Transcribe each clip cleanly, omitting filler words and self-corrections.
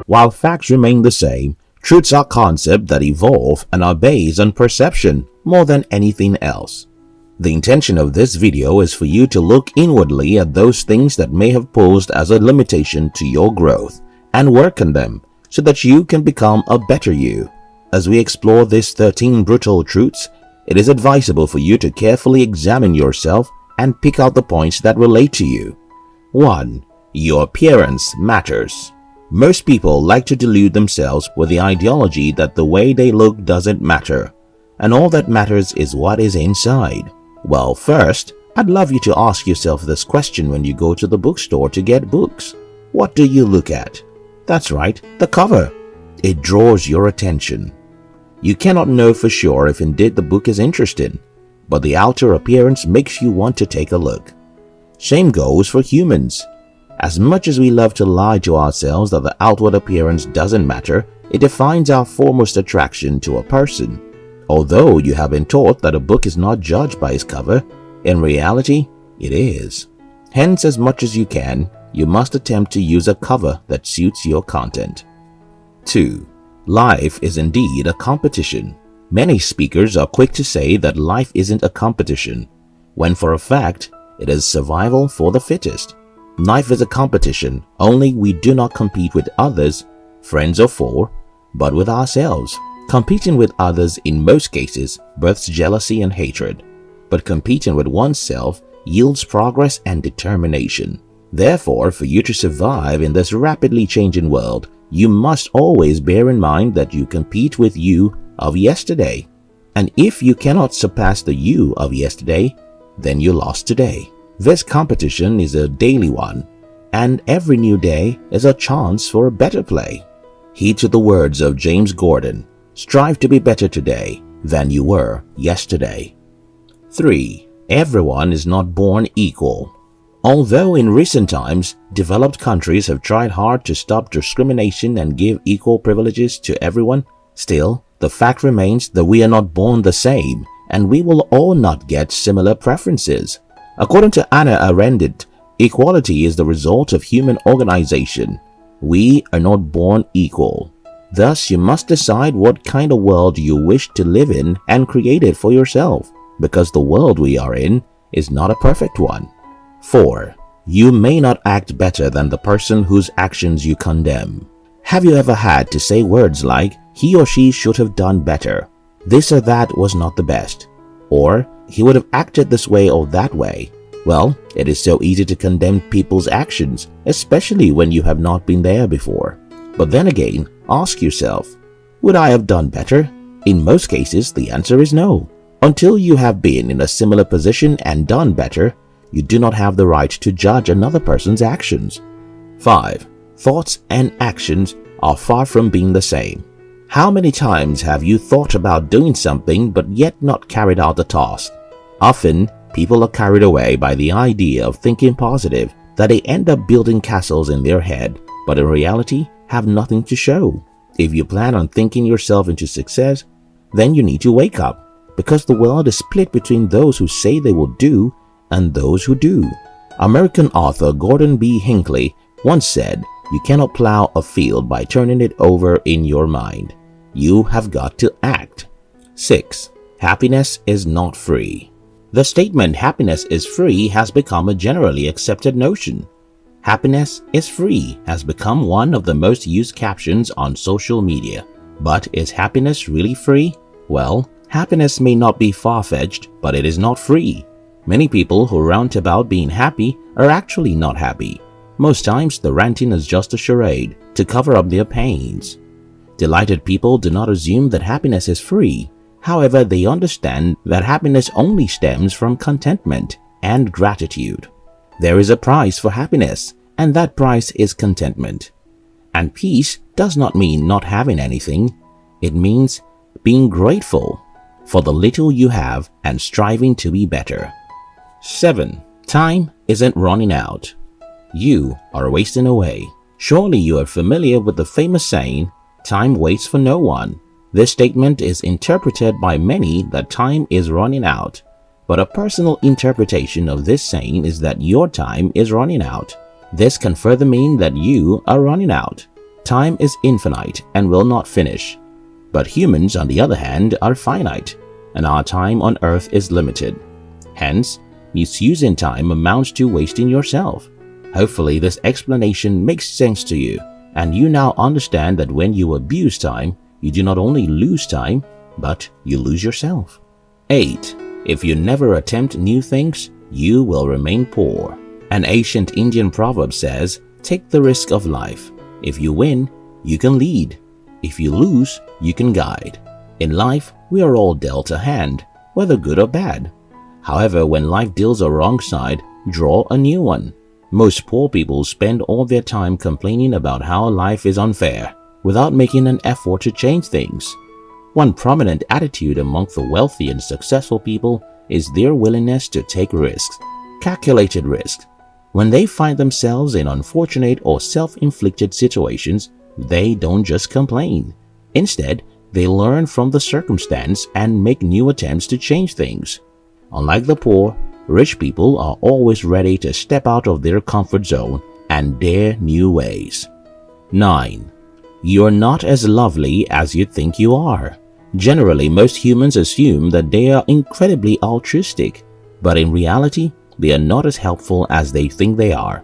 While facts remain the same, truths are concepts that evolve and are based on perception more than anything else. The intention of this video is for you to look inwardly at those things that may have posed as a limitation to your growth and work on them so that you can become a better you. As we explore these 13 brutal truths, it is advisable for you to carefully examine yourself and pick out the points that relate to you. 1. Your appearance matters. Most people like to delude themselves with the ideology that the way they look doesn't matter, and all that matters is what is inside. Well, first, I'd love you to ask yourself this question when you go to the bookstore to get books. What do you look at? That's right, the cover. It draws your attention. You cannot know for sure if indeed the book is interesting, but the outer appearance makes you want to take a look. Same goes for humans. As much as we love to lie to ourselves that the outward appearance doesn't matter, it defines our foremost attraction to a person. Although you have been taught that a book is not judged by its cover, in reality, it is. Hence, as much as you can, you must attempt to use a cover that suits your content. 2. Life is indeed a competition. Many speakers are quick to say that life isn't a competition, when for a fact, it is survival for the fittest. Life is a competition, only we do not compete with others, friends or foe, but with ourselves. Competing with others in most cases births jealousy and hatred, but competing with oneself yields progress and determination. Therefore, for you to survive in this rapidly changing world, you must always bear in mind that you compete with you of yesterday. And if you cannot surpass the you of yesterday, then you lost today. This competition is a daily one, and every new day is a chance for a better play. Heed to the words of James Gordon. Strive to be better today than you were yesterday. 3. Everyone is not born equal. Although in recent times, developed countries have tried hard to stop discrimination and give equal privileges to everyone, still, the fact remains that we are not born the same, and we will all not get similar preferences. According to Anna Arendt, equality is the result of human organization. We are not born equal. Thus, you must decide what kind of world you wish to live in and create it for yourself, because the world we are in is not a perfect one. 4. You may not act better than the person whose actions you condemn. Have you ever had to say words like, he or she should have done better, this or that was not the best, or he would have acted this way or that way? Well, it is so easy to condemn people's actions, especially when you have not been there before. But then again, ask yourself, would I have done better? In most cases, the answer is no. Until you have been in a similar position and done better, you do not have the right to judge another person's actions. 5. Thoughts and actions are far from being the same. How many times have you thought about doing something but yet not carried out the task? Often, people are carried away by the idea of thinking positive that they end up building castles in their head, but in reality have nothing to show. If you plan on thinking yourself into success, then you need to wake up, because the world is split between those who say they will do and those who do. American author Gordon B. Hinckley once said, you cannot plow a field by turning it over in your mind. You have got to act. 6. Happiness is not free. The statement happiness is free has become a generally accepted notion. Happiness is free has become one of the most used captions on social media. But is happiness really free? Well, happiness may not be far-fetched, but it is not free. Many people who rant about being happy are actually not happy. Most times, the ranting is just a charade to cover up their pains. Delighted people do not assume that happiness is free. However, they understand that happiness only stems from contentment and gratitude. There is a price for happiness, and that price is contentment. And peace does not mean not having anything. It means being grateful for the little you have and striving to be better. 7. Time isn't running out. You are wasting away. Surely you are familiar with the famous saying, time waits for no one. This statement is interpreted by many that time is running out, but a personal interpretation of this saying is that your time is running out. This can further mean that you are running out. Time is infinite and will not finish. But humans, on the other hand, are finite, and our time on earth is limited. Hence, misusing time amounts to wasting yourself. Hopefully, this explanation makes sense to you, and you now understand that when you abuse time, you do not only lose time, but you lose yourself. 8. If you never attempt new things, you will remain poor. An ancient Indian proverb says, "Take the risk of life. If you win, you can lead. If you lose, you can guide." In life, we are all dealt a hand, whether good or bad. However, when life deals a wrong side, draw a new one. Most poor people spend all their time complaining about how life is unfair, without making an effort to change things. One prominent attitude among the wealthy and successful people is their willingness to take risks, calculated risks. When they find themselves in unfortunate or self-inflicted situations, they don't just complain. Instead, they learn from the circumstance and make new attempts to change things. Unlike the poor, rich people are always ready to step out of their comfort zone and dare new ways. 9. You're not as lovely as you think you are. Generally, most humans assume that they are incredibly altruistic, but in reality, they are not as helpful as they think they are.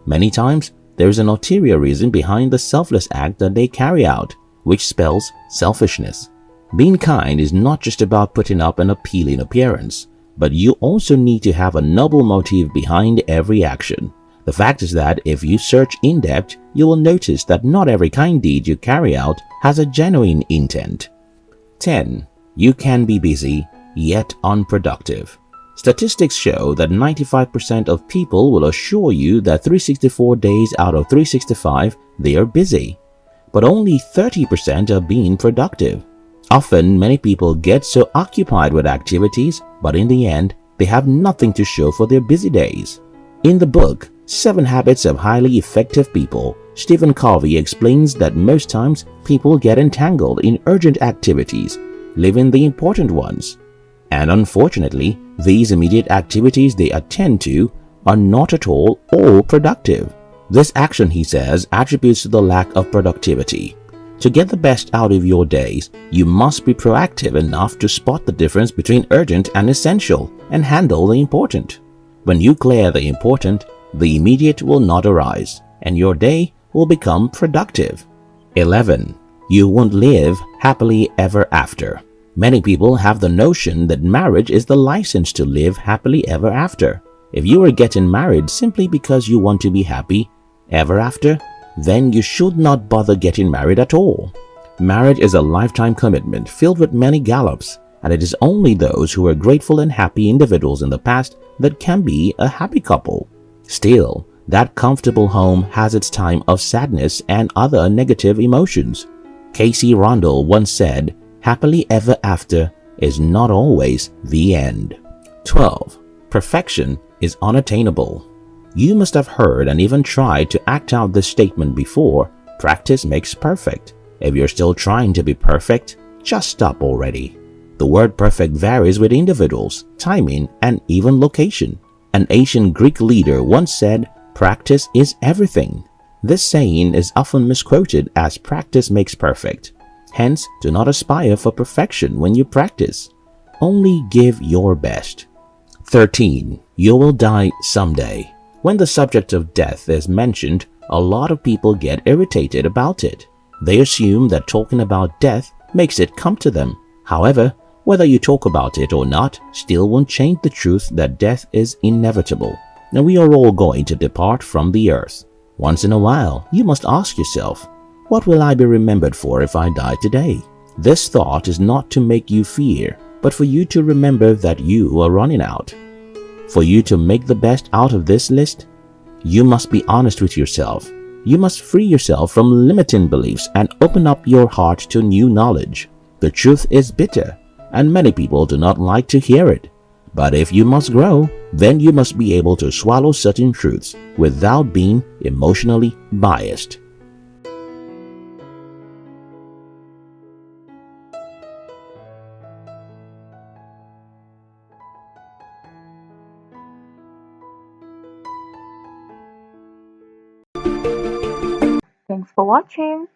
Many times, there is an ulterior reason behind the selfless act that they carry out, which spells selfishness. Being kind is not just about putting up an appealing appearance, but you also need to have a noble motive behind every action. The fact is that if you search in depth, you will notice that not every kind deed you carry out has a genuine intent. 10. You can be busy, yet unproductive. Statistics show that 95% of people will assure you that 364 days out of 365 they are busy, but only 30% are being productive. Often, many people get so occupied with activities, but in the end, they have nothing to show for their busy days. In the book, 7 Habits of Highly Effective People, Stephen Covey explains that most times people get entangled in urgent activities, leaving the important ones. And unfortunately, these immediate activities they attend to are not at all productive. This action, he says, attributes to the lack of productivity. To get the best out of your days, you must be proactive enough to spot the difference between urgent and essential and handle the important. When you clear the important, the immediate will not arise, and your day will become productive. 11. You won't live happily ever after. Many people have the notion that marriage is the license to live happily ever after. If you are getting married simply because you want to be happy ever after, then you should not bother getting married at all. Marriage is a lifetime commitment filled with many gallops, and it is only those who are grateful and happy individuals in the past that can be a happy couple. Still, that comfortable home has its time of sadness and other negative emotions. Casey Rondell once said, "Happily ever after is not always the end." 12. Perfection is unattainable. You must have heard and even tried to act out this statement before. Practice makes perfect. If you're still trying to be perfect, just stop already. The word perfect varies with individuals, timing, and even location. An ancient Greek leader once said, "Practice is everything." This saying is often misquoted as practice makes perfect. Hence, do not aspire for perfection when you practice. Only give your best. 13. You will die someday. When the subject of death is mentioned, a lot of people get irritated about it. They assume that talking about death makes it come to them. However, whether you talk about it or not still won't change the truth that death is inevitable, and we are all going to depart from the earth. Once in a while, you must ask yourself, what will I be remembered for if I die today? This thought is not to make you fear, but for you to remember that you are running out. For you to make the best out of this list, you must be honest with yourself. You must free yourself from limiting beliefs and open up your heart to new knowledge. The truth is bitter, and many people do not like to hear it. But if you must grow, then you must be able to swallow certain truths without being emotionally biased. Thanks for watching.